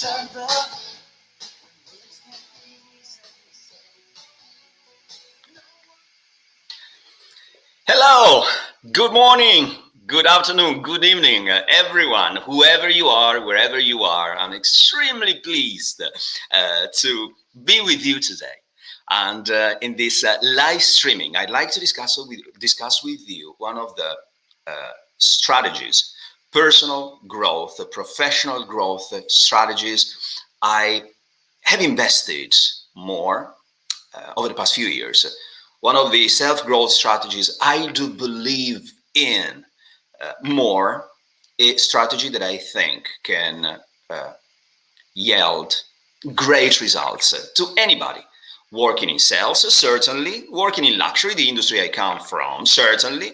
other. Hello, good morning, good afternoon, good evening, everyone, whoever you are, wherever you are. I'm extremely pleased to be with you today. And in this live streaming, I'd like to discuss with you one of the strategies, personal growth, professional growth strategies I have invested more over the past few years. One of the self-growth strategies I do believe in more, a strategy that I think can yield great results to anybody working in sales, certainly, working in luxury, the industry I come from, certainly,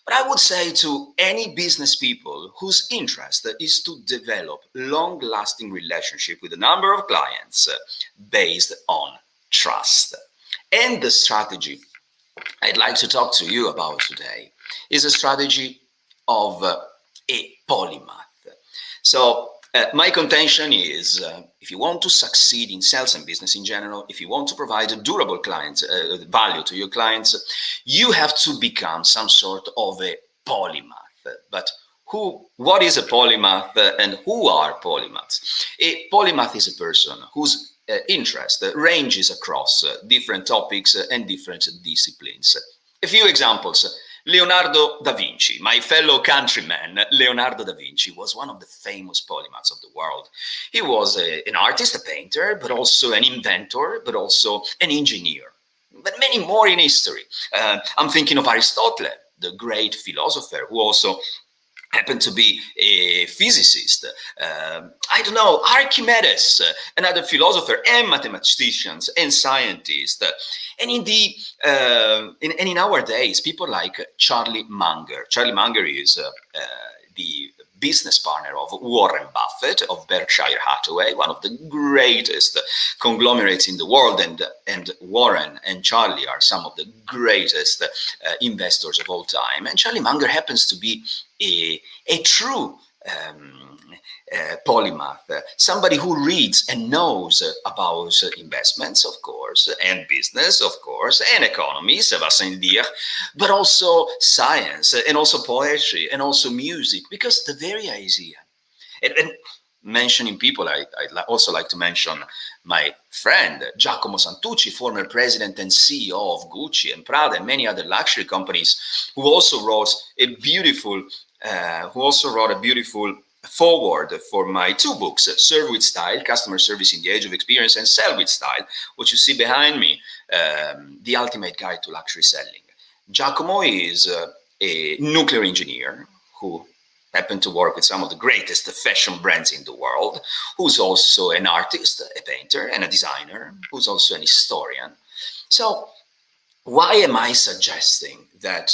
but I would say to any business people whose interest is to develop long-lasting relationship with a number of clients based on trust. And the strategy I'd like to talk to you about today is a strategy of a polymath. So my contention is if you want to succeed in sales and business in general, if you want to provide a durable client value to your clients, you have to become some sort of a polymath. But what is a polymath and who are polymaths? A polymath is a person whose interest ranges across different topics and different disciplines. A few examples. Leonardo da Vinci, my fellow countryman, Leonardo da Vinci was one of the famous polymaths of the world. He was an artist, a painter, but also an inventor, but also an engineer. But many more in history. I'm thinking of Aristotle, the great philosopher who also happened to be a physicist. I don't know, Archimedes, another philosopher, and mathematicians and scientists. And in our days, people like Charlie Munger. Charlie Munger is the business partner of Warren Buffett of Berkshire Hathaway, one of the greatest conglomerates in the world, and Warren and Charlie are some of the greatest investors of all time. And Charlie Munger happens to be a true polymath, somebody who reads and knows about investments, of course, and business, of course, and economy, ça va sans dire, but also science, and also poetry, and also music, because the very idea, and mentioning people, I'd also like to mention my friend Giacomo Santucci, former president and CEO of Gucci and Prada and many other luxury companies, who also wrote a beautiful forward for my two books, Serve with Style, Customer Service in the Age of Experience, and Sell with Style, what you see behind me, The Ultimate Guide to Luxury Selling. Giacomo is a nuclear engineer who happened to work with some of the greatest fashion brands in the world, who's also an artist, a painter, and a designer, who's also an historian. So why am I suggesting that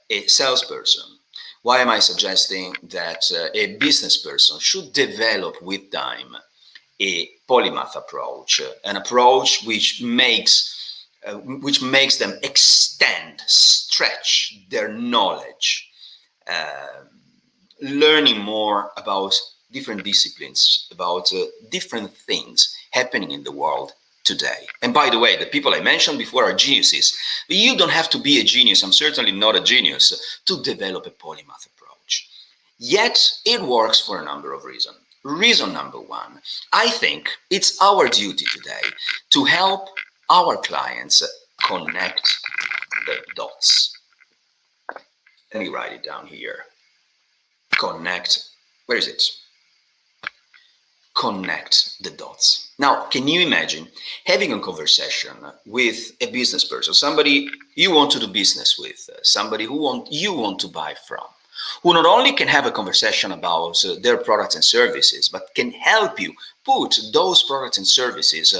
a salesperson, why am I suggesting that a business person should develop with time a polymath approach, an approach which makes them extend, stretch their knowledge, learning more about different disciplines, about different things happening in the world today. And by the way, the people I mentioned before are geniuses. But you don't have to be a genius, I'm certainly not a genius, to develop a polymath approach. Yet it works for a number of reasons. Reason number one, I think it's our duty today to help our clients connect the dots. Let me write it down here. Connect, where is it? Connect the dots. Now, can you imagine having a conversation with a business person, somebody you want to do business with, somebody you want to buy from, who not only can have a conversation about their products and services, but can help you put those products and services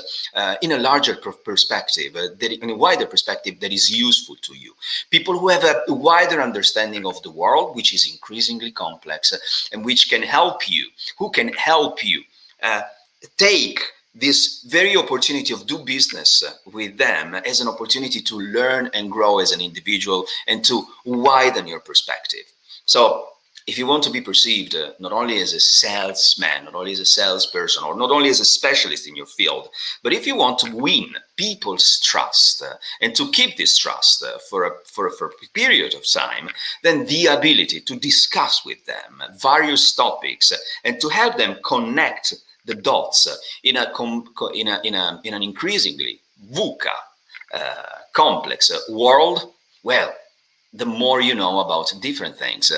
in a larger perspective, in a wider perspective that is useful to you. People who have a wider understanding of the world, which is increasingly complex, and which can help you, who can help you take this very opportunity of do business with them as an opportunity to learn and grow as an individual and to widen your perspective. So if you want to be perceived not only as a salesman, not only as a salesperson, or not only as a specialist in your field, but if you want to win people's trust and to keep this trust for a period of time, then the ability to discuss with them various topics and to help them connect the dots in an increasingly VUCA complex world, well, the more you know about different things,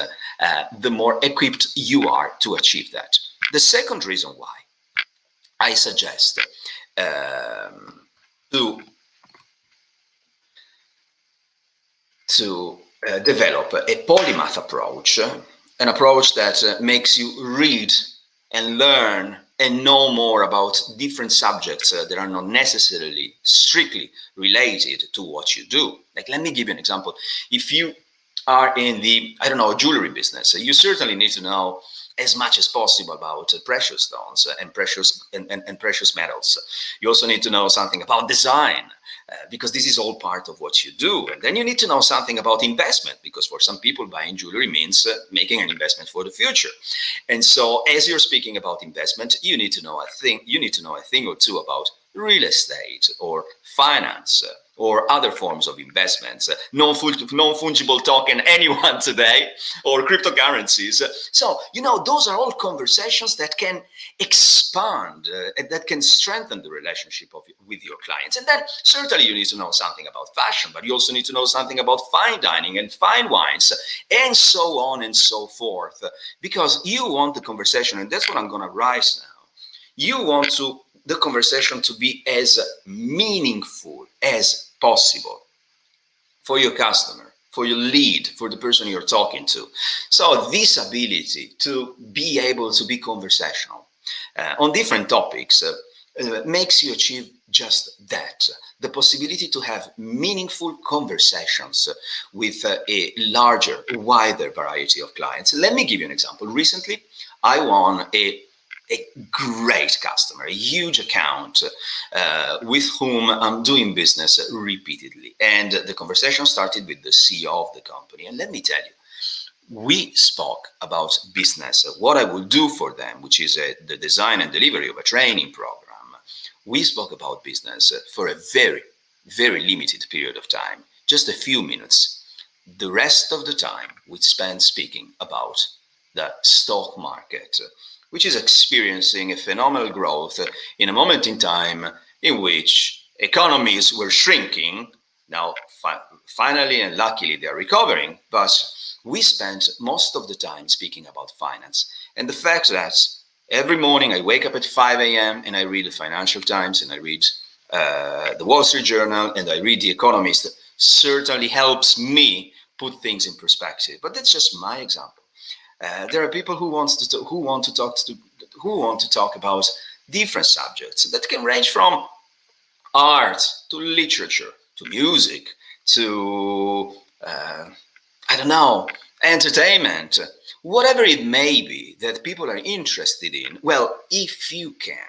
the more equipped you are to achieve that. The second reason why I suggest to develop a polymath approach, an approach that makes you read and learn and know more about different subjects that are not necessarily strictly related to what you do. Like, let me give you an example. If you are in the, I don't know, jewelry business, you certainly need to know as much as possible about precious stones and precious metals. You also need to know something about design, because this is all part of what you do. And then you need to know something about investment, because for some people buying jewelry means making an investment for the future. And so as you're speaking about investment, you need to know a thing or two about real estate or finance or other forms of investments, non-fungible token, anyone today, or cryptocurrencies. So, those are all conversations that can expand, that can strengthen the relationship with your clients. And then certainly you need to know something about fashion, but you also need to know something about fine dining and fine wines, and so on and so forth, because you want the conversation, and that's what I'm going to rise now. You want the conversation to be as meaningful as possible for your customer, for your lead, for the person you're talking to. So this ability to be able to be conversational on different topics makes you achieve just that, the possibility to have meaningful conversations with a larger, wider variety of clients. Let me give you an example. Recently, I won a great customer, a huge account with whom I'm doing business repeatedly. And the conversation started with the CEO of the company. And let me tell you, we spoke about business, what I will do for them, which is the design and delivery of a training program. We spoke about business for a very, very limited period of time, just a few minutes. The rest of the time we spent speaking about the stock market, which is experiencing a phenomenal growth in a moment in time in which economies were shrinking. Now, finally and luckily, they're recovering, but we spent most of the time speaking about finance. And the fact that every morning I wake up at 5 a.m. and I read the Financial Times and I read the Wall Street Journal and I read The Economist certainly helps me put things in perspective. But that's just my example. There are people who want to talk about different subjects that can range from art to literature to music to entertainment, whatever it may be that people are interested in. Well, if you can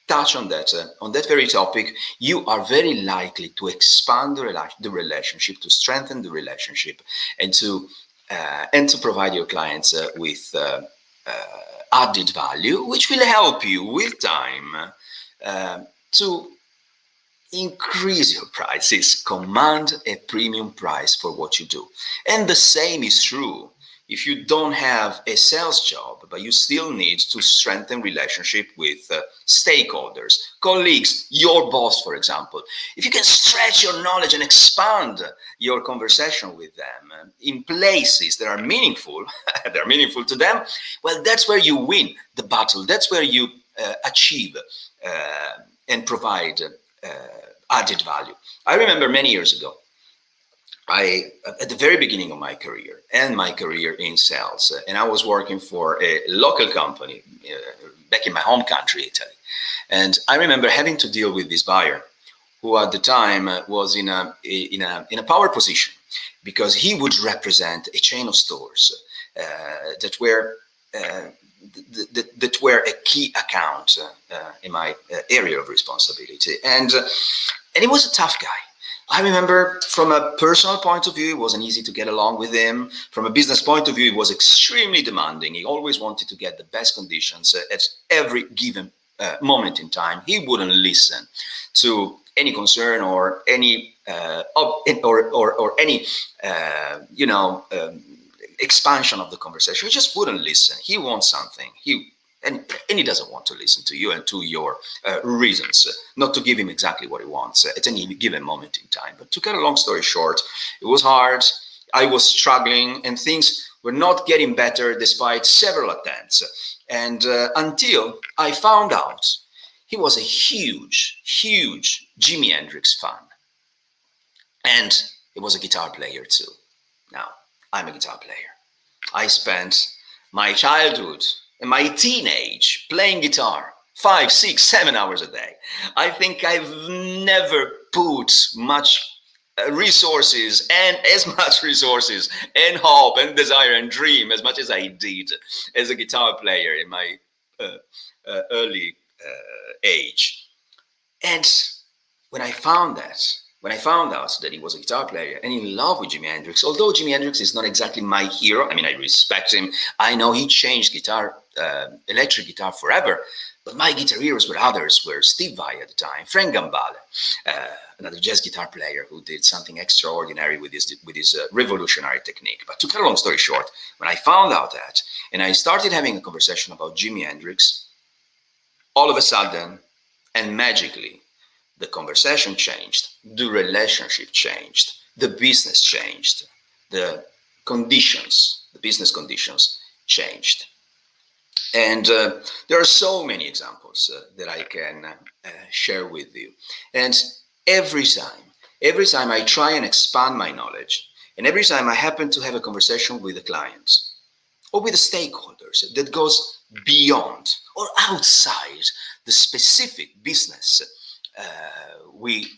touch on that very topic, you are very likely to expand the relationship, to strengthen the relationship, and to provide your clients with added value, which will help you with time to increase your prices, command a premium price for what you do. And the same is true if you don't have a sales job, but you still need to strengthen relationship with stakeholders, colleagues, your boss, for example. If you can stretch your knowledge and expand your conversation with them in places that are meaningful, they're meaningful to them, well, that's where you win the battle. That's where you achieve and provide added value. I remember many years ago, at the very beginning of my career in sales, and I was working for a local company back in my home country, Italy. And I remember having to deal with this buyer who at the time was in a power position, because he would represent a chain of stores that were a key account in my area of responsibility. And he was a tough guy. I remember from a personal point of view, it wasn't easy to get along with him. From a business point of view, it was extremely demanding. He always wanted to get the best conditions at every given moment in time. He wouldn't listen to any concern or any or any expansion of the conversation. He just wouldn't listen. He wants something. And he doesn't want to listen to you and to your reasons, not to give him exactly what he wants at any given moment in time. But to cut a long story short, it was hard. I was struggling, and things were not getting better despite several attempts. And until I found out he was a huge, huge Jimi Hendrix fan. And he was a guitar player too. Now, I'm a guitar player. I spent my childhood and my teenage playing guitar 5, 6, 7 hours a day. I think I've never put much resources and as much resources and hope and desire and dream as much as I did as a guitar player in my early age. And when I found out that he was a guitar player and in love with Jimi Hendrix, although Jimi Hendrix is not exactly my hero, I mean, I respect him. I know he changed electric guitar forever, but my guitar heroes were Steve Vai at the time, Frank Gambale, another jazz guitar player who did something extraordinary with his revolutionary technique. But to cut a long story short, when I found out that, and I started having a conversation about Jimi Hendrix, all of a sudden, and magically, the conversation changed, the relationship changed, the business changed, the business conditions changed. And there are so many examples that I can share with you. And every time I try and expand my knowledge, and every time I happen to have a conversation with the clients or with the stakeholders that goes beyond or outside the specific business we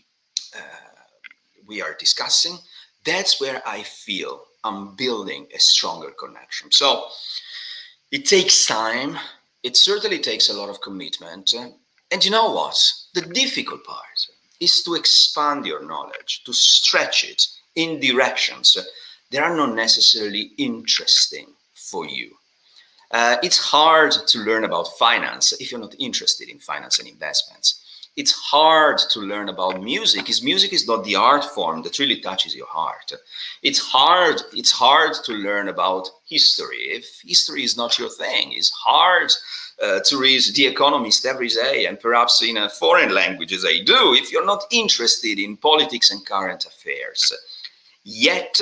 are discussing, that's where I feel I'm building a stronger connection. So it takes time. It certainly takes a lot of commitment. And you know what? The difficult part is to expand your knowledge, to stretch it in directions that are not necessarily interesting for you. It's hard to learn about finance if you're not interested in finance and investments. It's hard to learn about music because music is not the art form that really touches your heart. It's hard to learn about history if history is not your thing. It's hard to read The Economist every day and perhaps in a foreign language as I do if you're not interested in politics and current affairs. Yet,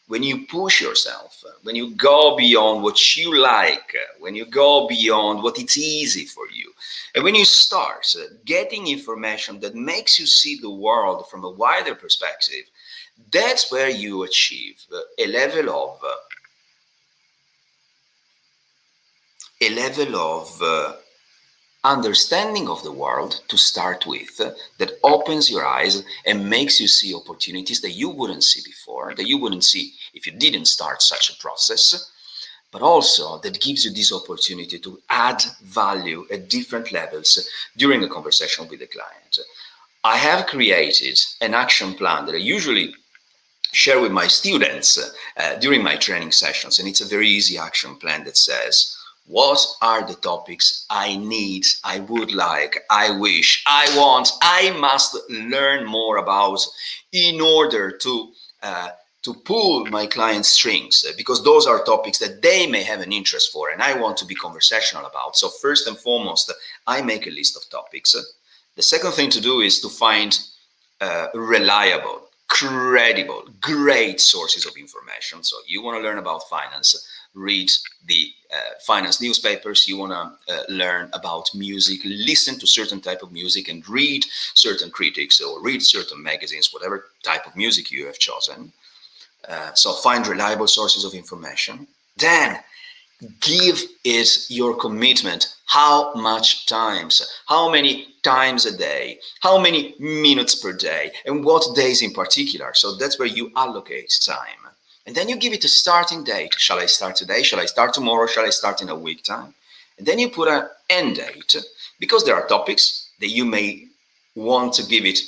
when you push yourself, when you go beyond what you like, when you go beyond what it's easy for you, and when you start getting information that makes you see the world from a wider perspective, that's where you achieve a level of understanding of the world to start with that opens your eyes and makes you see opportunities that you wouldn't see before, that you wouldn't see if you didn't start such a process, but also that gives you this opportunity to add value at different levels during a conversation with the client. I have created an action plan that I usually share with my students during my training sessions, and it's a very easy action plan that says, what are the topics I need, I would like, I wish, I want, I must learn more about in order to pull my clients' strings, because those are topics that they may have an interest for and I want to be conversational about. So first and foremost, I make a list of topics. The second thing to do is to find reliable, credible, great sources of information. So you want to learn about finance, read the finance newspapers. You want to learn about music, listen to certain type of music and read certain critics or read certain magazines, whatever type of music you have chosen. So find reliable sources of information. Then give it your commitment. How much times? How many times a day? How many minutes per day? And what days in particular? So that's where you allocate time. And then you give it a starting date. Shall I start today? Shall I start tomorrow? Shall I start in a week time? And then you put an end date, because there are topics that you may want to give it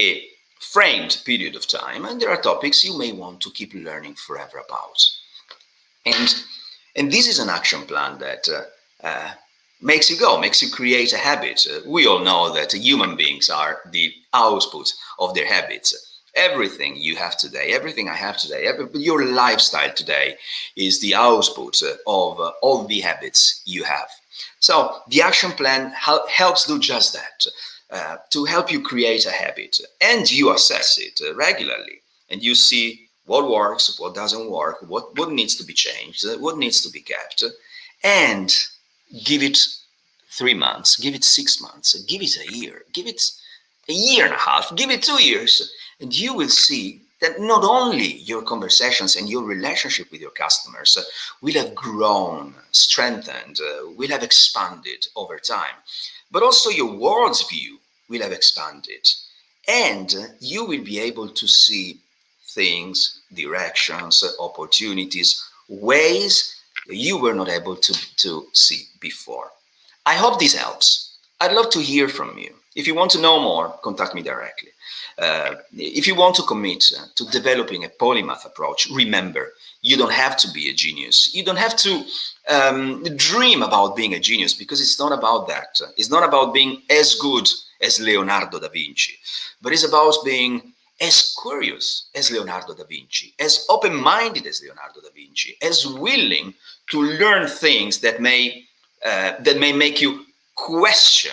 a framed period of time, and there are topics you may want to keep learning forever about. And this is an action plan that makes you create a habit. We all know that human beings are the output of their habits. Everything you have today, everything I have today, your lifestyle today is the output of all the habits you have. So the action plan helps do just that, to help you create a habit, and you assess it regularly, and you see what works, what doesn't work, what needs to be changed, what needs to be kept, and give it 3 months, give it 6 months, give it a year, give it a year and a half, give it 2 years, and you will see that not only your conversations and your relationship with your customers will have grown, strengthened, will have expanded over time, but also your worldview will have expanded, and you will be able to see things, directions, opportunities, ways you were not able to see before. I hope this helps. I'd love to hear from you. If you want to know more, contact me directly. If you want to commit to developing a polymath approach, remember, you don't have to be a genius. You don't have to dream about being a genius, because it's not about that. It's not about being as good as Leonardo da Vinci, but it's about being as curious as Leonardo da Vinci, as open-minded as Leonardo da Vinci, as willing to learn things that may make you question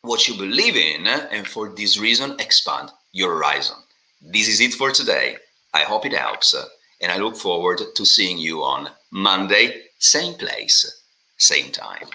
what you believe in, and for this reason expand your horizon. This is it for today. I hope it helps, and I look forward to seeing you on Monday, same place, same time.